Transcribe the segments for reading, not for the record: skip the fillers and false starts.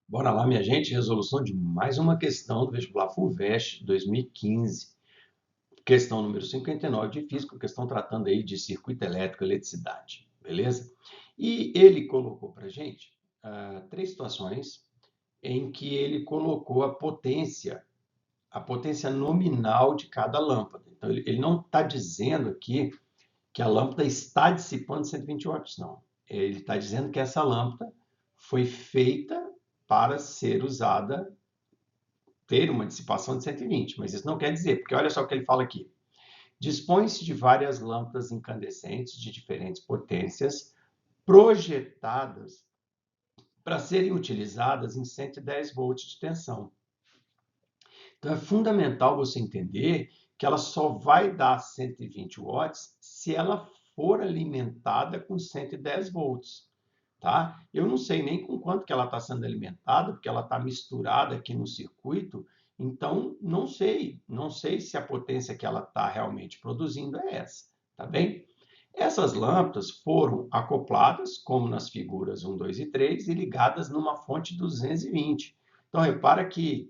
Bora lá, minha gente, resolução de mais uma questão do vestibular FUVEST 2015. Questão número 59 de física, questão tratando aí de circuito elétrico e eletricidade, beleza? E ele colocou para gente três situações em que ele colocou a potência nominal de cada lâmpada. Então, ele não está dizendo aqui que a lâmpada está dissipando 120 watts, não. Ele está dizendo que essa lâmpada foi feita para ser usada, ter uma dissipação de 120, mas isso não quer dizer, porque olha só o que ele fala aqui. Dispõe-se de várias lâmpadas incandescentes de diferentes potências, projetadas para serem utilizadas em 110 volts de tensão. Então é fundamental você entender que ela só vai dar 120 watts se ela for alimentada com 110 volts. Tá? Eu não sei nem com quanto que ela está sendo alimentada, porque ela está misturada aqui no circuito, então não sei se a potência que ela está realmente produzindo é essa, tá bem? Essas lâmpadas foram acopladas, como nas figuras 1, 2 e 3, e ligadas numa fonte 220. Então, repara que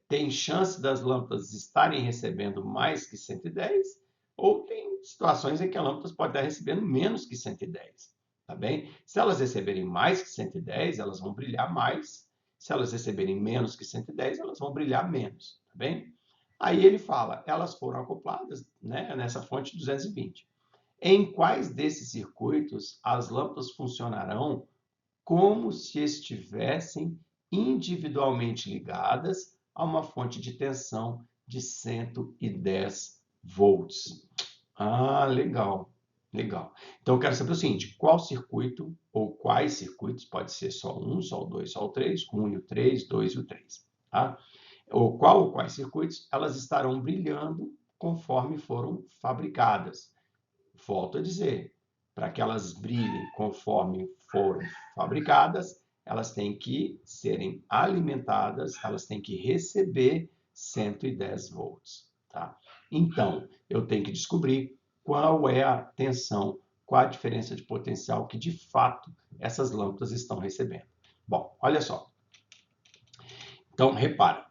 tem chance das lâmpadas estarem recebendo mais que 110, ou tem situações em que a lâmpada pode estar recebendo menos que 110. Tá bem? Se elas receberem mais que 110, elas vão brilhar mais. Se elas receberem menos que 110, elas vão brilhar menos. Tá bem? Aí ele fala, elas foram acopladas, né, nessa fonte 220. Em quais desses circuitos as lâmpadas funcionarão como se estivessem individualmente ligadas a uma fonte de tensão de 110 volts? Ah, legal, legal. Então eu quero saber o seguinte: qual circuito ou quais circuitos, pode ser só um, só o dois, só o três, um e o três, dois e o três, tá? Ou quais circuitos elas estarão brilhando conforme foram fabricadas. Volto a dizer, para que elas brilhem conforme foram fabricadas, elas têm que serem alimentadas, elas têm que receber 110 volts, tá? Então, eu tenho que descobrir qual é a tensão, qual a diferença de potencial que de fato essas lâmpadas estão recebendo. Bom, olha só. Então, repara,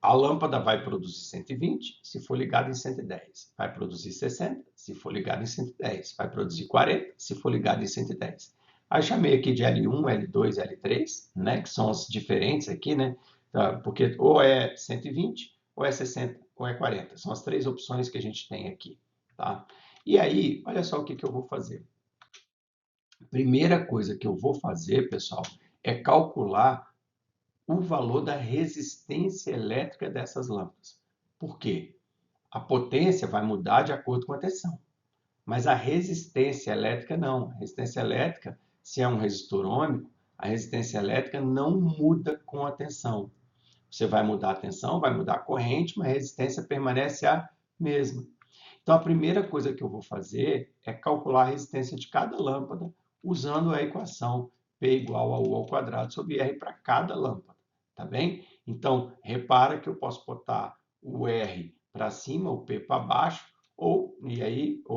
a lâmpada vai produzir 120 se for ligada em 110. Vai produzir 60 se for ligada em 110. Vai produzir 40 se for ligada em 110. Aí chamei aqui de L1, L2, L3, né? Que são as diferentes aqui, né? Porque ou é 120, ou é 60, ou é 40. São as três opções que a gente tem aqui, tá? E aí, olha só o que eu vou fazer. Primeira coisa que eu vou fazer, pessoal, é calcular o valor da resistência elétrica dessas lâmpadas. Por quê? A potência vai mudar de acordo com a tensão, mas a resistência elétrica não. A resistência elétrica, se é um resistor ôhmico, a resistência elétrica não muda com a tensão. Você vai mudar a tensão, vai mudar a corrente, mas a resistência permanece a mesma. Então, a primeira coisa que eu vou fazer é calcular a resistência de cada lâmpada usando a equação P igual a U ao quadrado sobre R para cada lâmpada, tá bem? Então, repara que eu posso botar o R para cima, o P para baixo, ou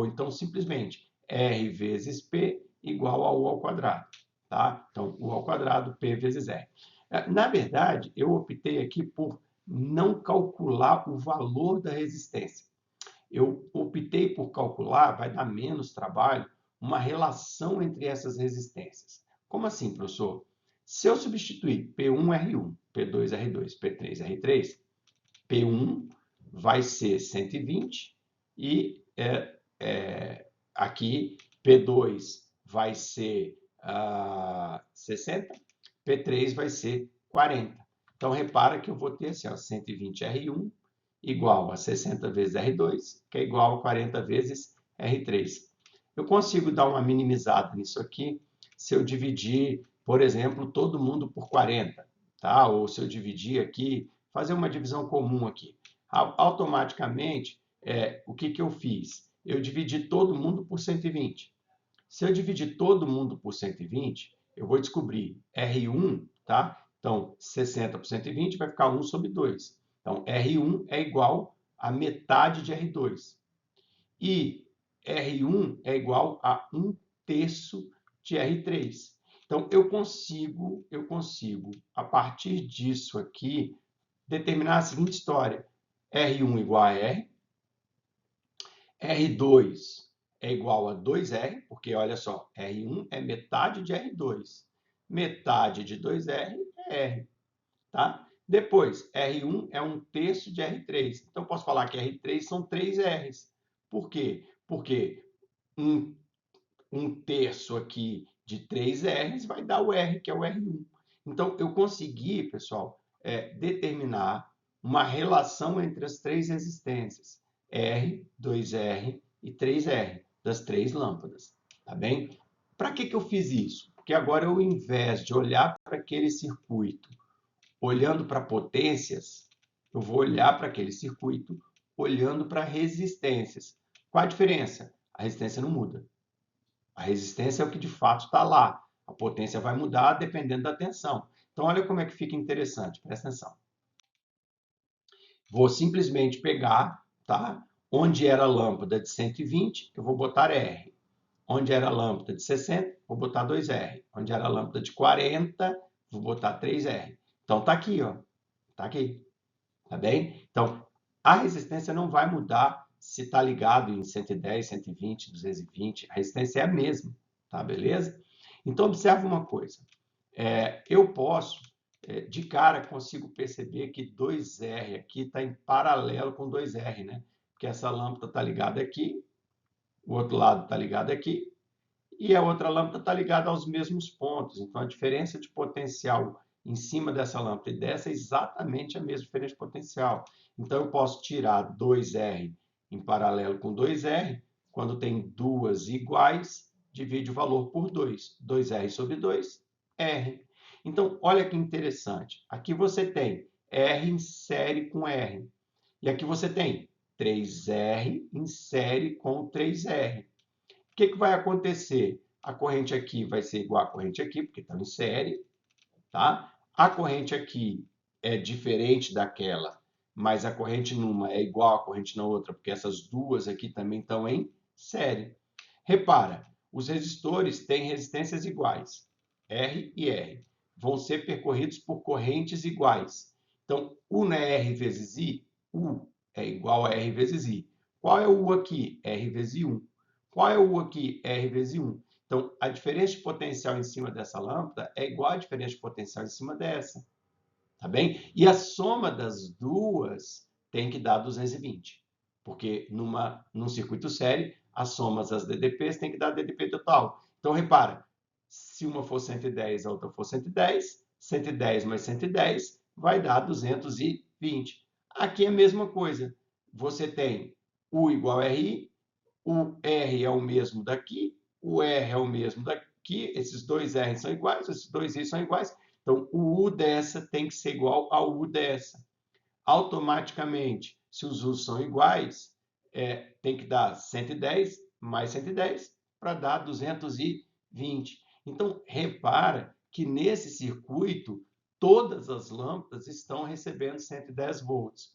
então simplesmente R vezes P igual a U ao quadrado, tá? Então, U ao quadrado, P vezes R. Na verdade, eu optei aqui por não calcular o valor da resistência. Eu optei por calcular, vai dar menos trabalho, uma relação entre essas resistências. Como assim, professor? Se eu substituir P1R1, P2R2, P3R3, P1 vai ser 120 e aqui P2 vai ser 60, P3 vai ser 40. Então, repara que eu vou ter assim, ó, 120R1 igual a 60 vezes R2, que é igual a 40 vezes R3. Eu consigo dar uma minimizada nisso aqui se eu dividir, por exemplo, todo mundo por 40, tá? Ou se eu dividir aqui, fazer uma divisão comum aqui. Automaticamente, o que eu fiz? Eu dividi todo mundo por 120. Se eu dividir todo mundo por 120, eu vou descobrir R1, tá? Então, 60 por 120 vai ficar 1 sobre 2. Então, R1 é igual a metade de R2. E R1 é igual a 1 terço de R3. Então, eu consigo partir disso aqui, determinar a seguinte história. R1 igual a R, R2 é igual a 2R, porque olha só, R1 é metade de R2. Metade de 2R é R, tá? Depois, R1 é 1/3 de R3. Então, posso falar que R3 são 3 R's. Por quê? Porque um terço aqui de 3 R's vai dar o R, que é o R1. Então, eu consegui, pessoal, determinar uma relação entre as três resistências, R, 2R e 3R, das três lâmpadas, tá bem? Para que eu fiz isso? Porque agora, ao invés de olhar para aquele circuito olhando para potências, eu vou olhar para aquele circuito olhando para resistências. Qual a diferença? A resistência não muda. A resistência é o que de fato está lá. A potência vai mudar dependendo da tensão. Então, olha como é que fica interessante. Presta atenção. Vou simplesmente pegar, tá? Onde era a lâmpada de 120, eu vou botar R. Onde era a lâmpada de 60, vou botar 2R. Onde era a lâmpada de 40, vou botar 3R. Então, tá aqui, ó. Tá aqui. Tá bem? Então, a resistência não vai mudar se está ligado em 110, 120, 220. A resistência é a mesma, tá? Beleza? Então, observe uma coisa. Eu posso, de cara, consigo perceber que 2R aqui está em paralelo com 2R, né? Porque essa lâmpada está ligada aqui, o outro lado está ligado aqui, e a outra lâmpada está ligada aos mesmos pontos. Então, a diferença de potencial em cima dessa lâmpada e dessa é exatamente a mesma diferença de potencial. Então, eu posso tirar 2R em paralelo com 2R, quando tem duas iguais, divide o valor por 2. 2R sobre 2, R. Então, olha que interessante. Aqui você tem R em série com R. E aqui você tem 3R em série com 3R. O que vai acontecer? A corrente aqui vai ser igual à corrente aqui, porque estão em série, tá? A corrente aqui é diferente daquela, mas a corrente numa é igual à corrente na outra, porque essas duas aqui também estão em série. Repara, os resistores têm resistências iguais, R e R. Vão ser percorridos por correntes iguais. Então, U não é R vezes I? U é igual a R vezes I. Qual é o U aqui? R vezes 1. Qual é o U aqui? R vezes 1. Então, a diferença de potencial em cima dessa lâmpada é igual à diferença de potencial em cima dessa. Tá bem? E a soma das duas tem que dar 220. Porque num circuito série, as somas das DDPs tem que dar DDP total. Então, repara, se uma for 110, a outra for 110, 110 mais 110 vai dar 220. Aqui é a mesma coisa. Você tem U igual a RI, o R é o mesmo daqui, o R é o mesmo daqui, esses dois R são iguais, esses dois I são iguais. Então, o U dessa tem que ser igual ao U dessa. Automaticamente, se os U's são iguais, tem que dar 110 mais 110 para dar 220. Então, repara que nesse circuito, todas as lâmpadas estão recebendo 110 volts.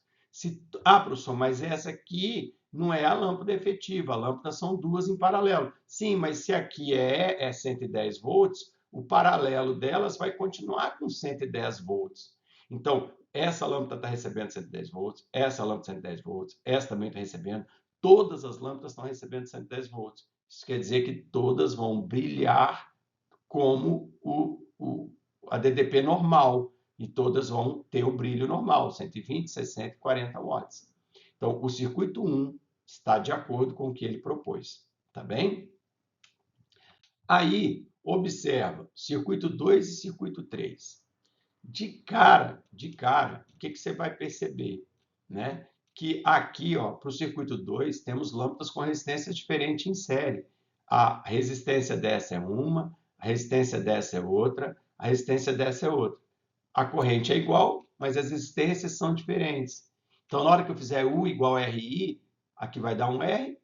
Professor, mas essa aqui não é a lâmpada efetiva, a lâmpada são duas em paralelo. Sim, mas se aqui é 110 volts, o paralelo delas vai continuar com 110 volts. Então, essa lâmpada está recebendo 110 volts, essa lâmpada 110 volts, essa também está recebendo, todas as lâmpadas estão recebendo 110 volts. Isso quer dizer que todas vão brilhar como a DDP normal, e todas vão ter o brilho normal, 120, 60 e 40 watts. Então, o circuito 1 está de acordo com o que ele propôs, tá bem? Aí, observa, circuito 2 e circuito 3. De cara, o que você vai perceber? Né? Que aqui, para o circuito 2, temos lâmpadas com resistência diferente em série. A resistência dessa é uma, a resistência dessa é outra, a resistência dessa é outra. A corrente é igual, mas as resistências são diferentes. Então, na hora que eu fizer U igual a RI, aqui vai dar um R,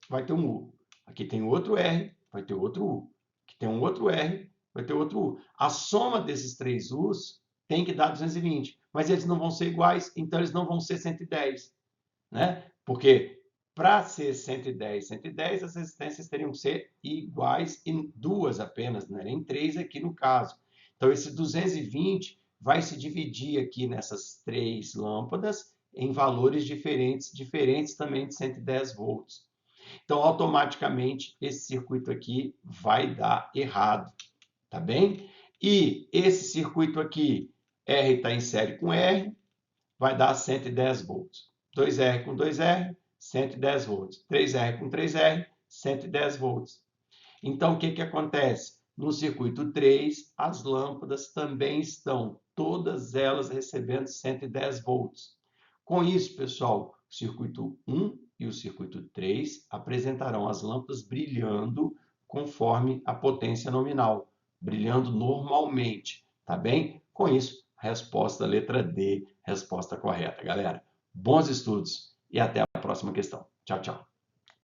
vai ter um U. Aqui tem outro R, vai ter outro U. Aqui tem um outro R, vai ter outro U. A soma desses três U's tem que dar 220, mas eles não vão ser iguais, então eles não vão ser 110, né? Porque para ser 110, 110, as resistências teriam que ser iguais em duas apenas, não era em três aqui no caso. Então, esse 220 vai se dividir aqui nessas 3 lâmpadas em valores diferentes também de 110 volts. Então, automaticamente, esse circuito aqui vai dar errado, tá bem? E esse circuito aqui, R está em série com R, vai dar 110 volts. 2R com 2R, 110 volts. 3R com 3R, 110 volts. Então, o que, que acontece? No circuito 3, as lâmpadas também estão, todas elas recebendo 110 volts. Com isso, pessoal, o circuito 1 e o circuito 3 apresentarão as lâmpadas brilhando conforme a potência nominal, brilhando normalmente, tá bem? Com isso, resposta letra D, resposta correta, galera. Bons estudos e até a próxima questão. Tchau, tchau.